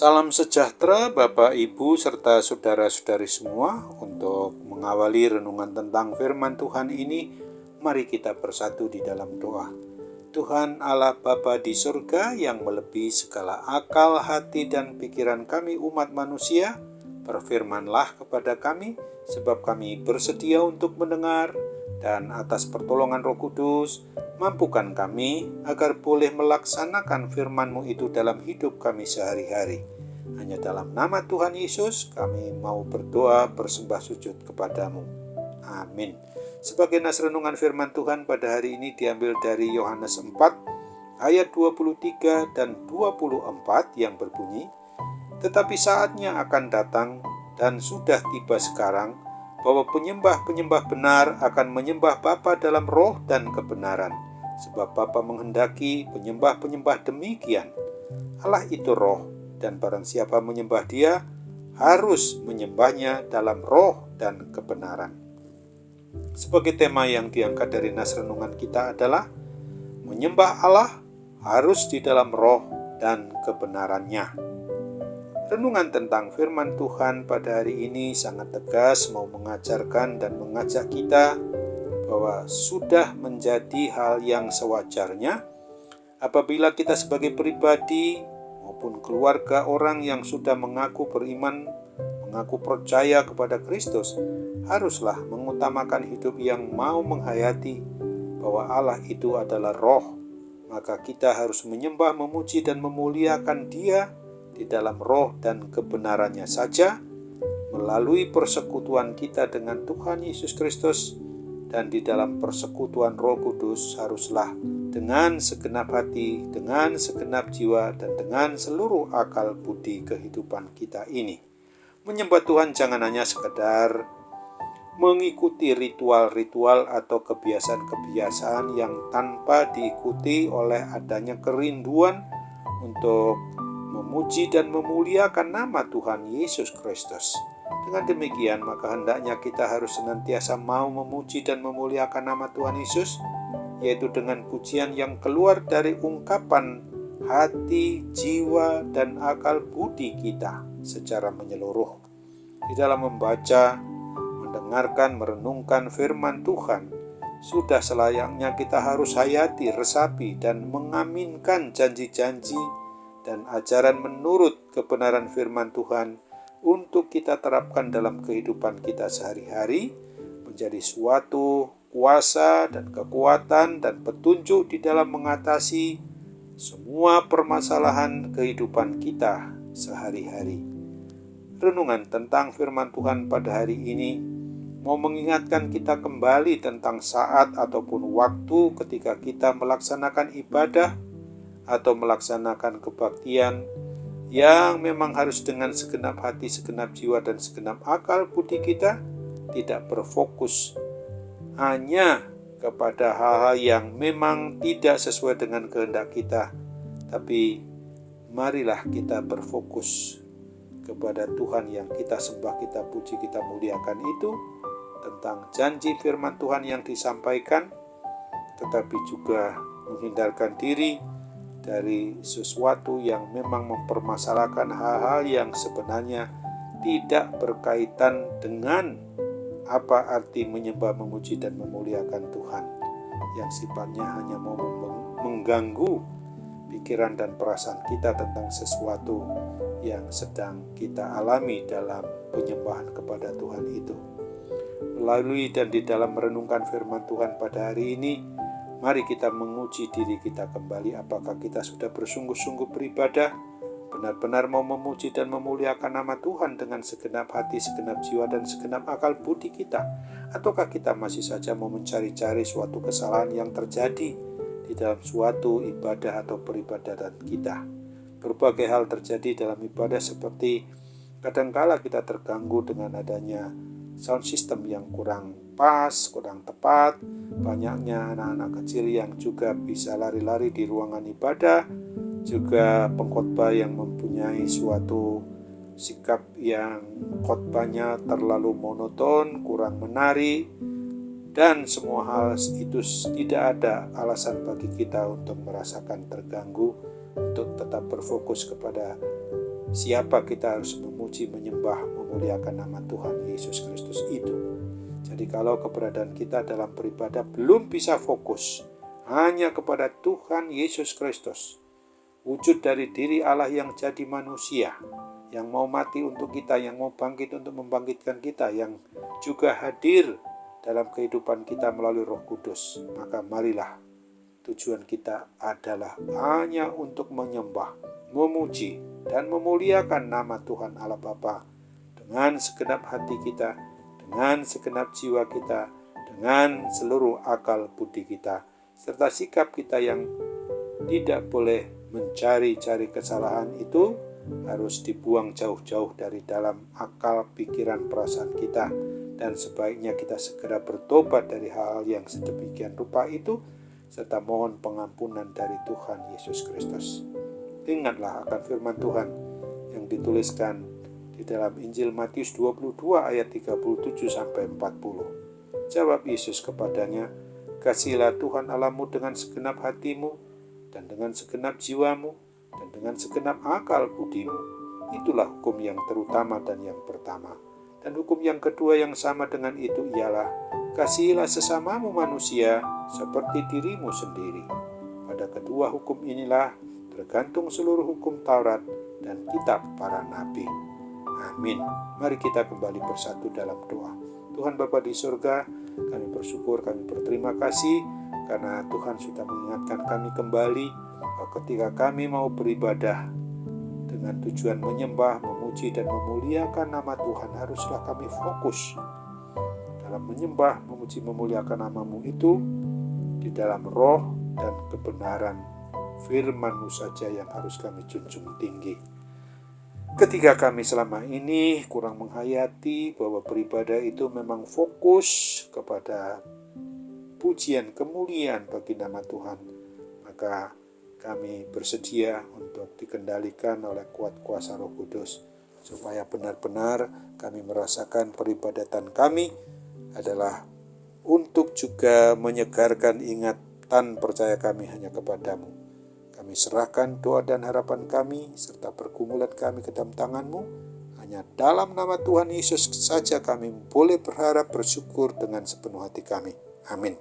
Salam sejahtera Bapak, Ibu, serta saudara-saudari semua. Untuk mengawali renungan tentang firman Tuhan ini, mari kita bersatu di dalam doa. Tuhan Allah Bapa di surga yang melebihi segala akal, hati, dan pikiran kami umat manusia, berfirmanlah kepada kami, sebab kami bersedia untuk mendengar, dan atas pertolongan Roh Kudus, mampukan kami agar boleh melaksanakan firman-Mu itu dalam hidup kami sehari-hari. Hanya dalam nama Tuhan Yesus kami mau berdoa bersembah sujud kepadamu. Amin. Sebagai nas renungan firman Tuhan pada hari ini diambil dari Yohanes 4 ayat 23 dan 24 yang berbunyi, "Tetapi saatnya akan datang dan sudah tiba sekarang bahwa penyembah-penyembah benar akan menyembah Bapa dalam roh dan kebenaran, sebab Bapa menghendaki penyembah-penyembah demikian. Allah itu roh, dan barang siapa menyembah Dia harus menyembahnya dalam roh dan kebenaran." Sebagai tema yang diangkat dari nas renungan kita adalah menyembah Allah harus di dalam roh dan kebenarannya. Renungan tentang firman Tuhan pada hari ini sangat tegas mau mengajarkan dan mengajak kita bahwa sudah menjadi hal yang sewajarnya apabila kita sebagai pribadi maupun keluarga orang yang sudah mengaku beriman, mengaku percaya kepada Kristus, haruslah mengutamakan hidup yang mau menghayati bahwa Allah itu adalah roh. Maka kita harus menyembah, memuji, dan memuliakan Dia di dalam roh dan kebenarannya saja, melalui persekutuan kita dengan Tuhan Yesus Kristus, dan di dalam persekutuan Roh Kudus haruslah dengan segenap hati, dengan segenap jiwa, dan dengan seluruh akal budi kehidupan kita ini. Menyembah Tuhan jangan hanya sekedar mengikuti ritual-ritual atau kebiasaan-kebiasaan yang tanpa diikuti oleh adanya kerinduan untuk memuji dan memuliakan nama Tuhan Yesus Kristus. Dengan demikian, maka hendaknya kita harus senantiasa mau memuji dan memuliakan nama Tuhan Yesus, yaitu dengan pujian yang keluar dari ungkapan hati, jiwa, dan akal budi kita secara menyeluruh. Di dalam membaca, mendengarkan, merenungkan firman Tuhan, sudah selayaknya kita harus hayati, resapi, dan mengaminkan janji-janji dan ajaran menurut kebenaran firman Tuhan untuk kita terapkan dalam kehidupan kita sehari-hari, menjadi suatu kuasa dan kekuatan dan petunjuk di dalam mengatasi semua permasalahan kehidupan kita sehari-hari. Renungan tentang firman Tuhan pada hari ini mau mengingatkan kita kembali tentang saat ataupun waktu ketika kita melaksanakan ibadah atau melaksanakan kebaktian yang memang harus dengan segenap hati, segenap jiwa, dan segenap akal budi kita, tidak berfokus hanya kepada hal-hal yang memang tidak sesuai dengan kehendak kita, tapi marilah kita berfokus kepada Tuhan yang kita sembah, kita puji, kita muliakan itu, tentang janji firman Tuhan yang disampaikan, tetapi juga menghindarkan diri dari sesuatu yang memang mempermasalahkan hal-hal yang sebenarnya tidak berkaitan dengan apa arti menyembah, memuji, dan memuliakan Tuhan, yang sifatnya hanya mau mengganggu pikiran dan perasaan kita tentang sesuatu yang sedang kita alami dalam penyembahan kepada Tuhan itu. Melalui dan di dalam merenungkan firman Tuhan pada hari ini, mari kita menguji diri kita kembali, apakah kita sudah bersungguh-sungguh beribadah, benar-benar mau memuji dan memuliakan nama Tuhan dengan segenap hati, segenap jiwa, dan segenap akal budi kita, ataukah kita masih saja mau mencari-cari suatu kesalahan yang terjadi di dalam suatu ibadah atau peribadatan kita. Berbagai hal terjadi dalam ibadah, seperti kadangkala kita terganggu dengan adanya sound system yang kurang pas, kurang tepat, banyaknya anak-anak kecil yang juga bisa lari-lari di ruangan ibadah, juga pengkhotbah yang mempunyai suatu sikap yang khotbahnya terlalu monoton, kurang menarik, dan semua hal itu tidak ada alasan bagi kita untuk merasakan terganggu, untuk tetap berfokus kepada siapa kita harus memuji, menyembah, memuliakan nama Tuhan Yesus Kristus itu. Jadi kalau keberadaan kita dalam beribadah belum bisa fokus hanya kepada Tuhan Yesus Kristus, wujud dari diri Allah yang jadi manusia, yang mau mati untuk kita, yang mau bangkit untuk membangkitkan kita, yang juga hadir dalam kehidupan kita melalui Roh Kudus, maka marilah tujuan kita adalah hanya untuk menyembah, memuji, dan memuliakan nama Tuhan Allah Bapa dengan segenap hati kita, dengan segenap jiwa kita, dengan seluruh akal budi kita, serta sikap kita yang tidak boleh mencari-cari kesalahan itu harus dibuang jauh-jauh dari dalam akal, pikiran, perasaan kita, dan sebaiknya kita segera bertobat dari hal-hal yang sedemikian rupa itu, serta mohon pengampunan dari Tuhan Yesus Kristus. Ingatlah akan firman Tuhan yang dituliskan di dalam Injil Matius 22 ayat 37-40. Jawab Yesus kepadanya, "Kasihilah Tuhan Allahmu dengan segenap hatimu, dan dengan segenap jiwamu, dan dengan segenap akal budimu." Itulah hukum yang terutama dan yang pertama. Dan hukum yang kedua yang sama dengan itu ialah, kasihilah sesamamu manusia seperti dirimu sendiri. Pada kedua hukum inilah tergantung seluruh hukum Taurat dan kitab para nabi. Amin. Mari kita kembali bersatu dalam doa. Tuhan Bapa di surga, kami bersyukur, kami berterima kasih karena Tuhan sudah mengingatkan kami kembali bahwa ketika kami mau beribadah dengan tujuan menyembah, memuji, dan memuliakan nama Tuhan, haruslah kami fokus dalam menyembah, memuji, memuliakan nama-Mu itu di dalam roh dan kebenaran firman-Mu saja yang harus kami junjung tinggi. Ketika kami selama ini kurang menghayati bahwa beribadah itu memang fokus kepada pujian, kemuliaan bagi nama Tuhan, maka kami bersedia untuk dikendalikan oleh kuat kuasa Roh Kudus, supaya benar-benar kami merasakan peribadatan kami adalah untuk juga menyegarkan ingatan percaya kami hanya kepadamu. Kami serahkan doa dan harapan kami serta pergumulan kami ke dalam tangan-Mu. Hanya dalam nama Tuhan Yesus saja kami boleh berharap, bersyukur dengan sepenuh hati kami. Amin.